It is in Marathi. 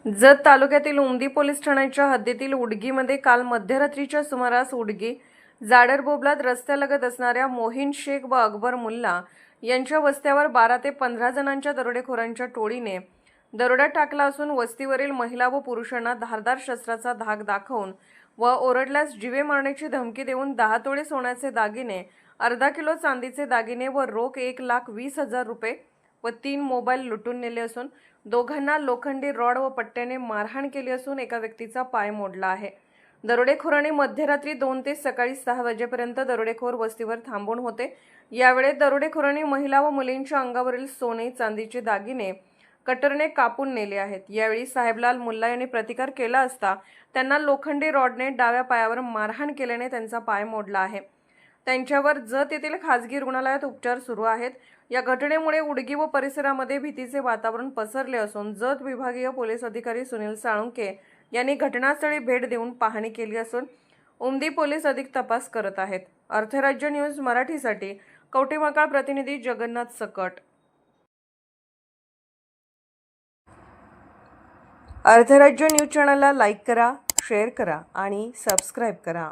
जत तालुक्यातील उमदी पोलीस ठाण्याच्या हद्दीतील उडगीमध्ये काल मध्यरात्रीच्या सुमारास उडगी जाडरबोबलात रस्त्यालगत असणाऱ्या मोहीन शेख व अकबर मुल्ला यांच्या वस्त्यावर 12 ते 15 जणांच्या दरोडेखोरांच्या टोळीने दरोडा टाकला असून वस्तीवरील महिला व पुरुषांना धारदार शस्त्राचा धाक दाखवून व ओरडल्यास जीवे मारण्याची धमकी देऊन 10 तोळे सोन्याचे दागिने, अर्धा किलो चांदीचे दागिने व रोख 1,20,000 रुपये व 3 मोबाईल लुटून नेले असून दोघांना लोखंडी रॉड व पट्ट्याने मारहाण केली असून एका व्यक्तीचा पाय मोडला आहे। दरोडेखोरांनी मध्यरात्री 2 ते सकाळी 6 वाजेपर्यंत दरोडेखोर वस्तीवर थांबून होते। यावेळी दरोडेखोरांनी महिला व मुलींच्या अंगावरील सोने चांदीचे दागिने कटरने कापून नेले आहेत। यावेळी साहेबलाल मुल्ला यांनी प्रतिकार केला असता त्यांना लोखंडी रॉडने डाव्या पायावर मारहाण केल्याने त्यांचा पाय मोडला आहे। त्यांच्यावर जत येथील खासगी रुग्णालयात उपचार सुरू आहेत। या घटनेमुळे उडगी व परिसरामध्ये भीतीचे वातावरण पसरले असून जत विभागीय पोलीस अधिकारी सुनील साळुंके यांनी घटनास्थळी भेट देऊन पाहणी केली असून उमदी पोलीस अधिक तपास करत आहेत। अर्थराज्य न्यूज मराठीसाठी कवठेमहांकाळ प्रतिनिधी जगन्नाथ सकट। अर्थराज्य न्यूज चॅनलला लाईक करा, शेअर करा आणि सबस्क्राईब करा।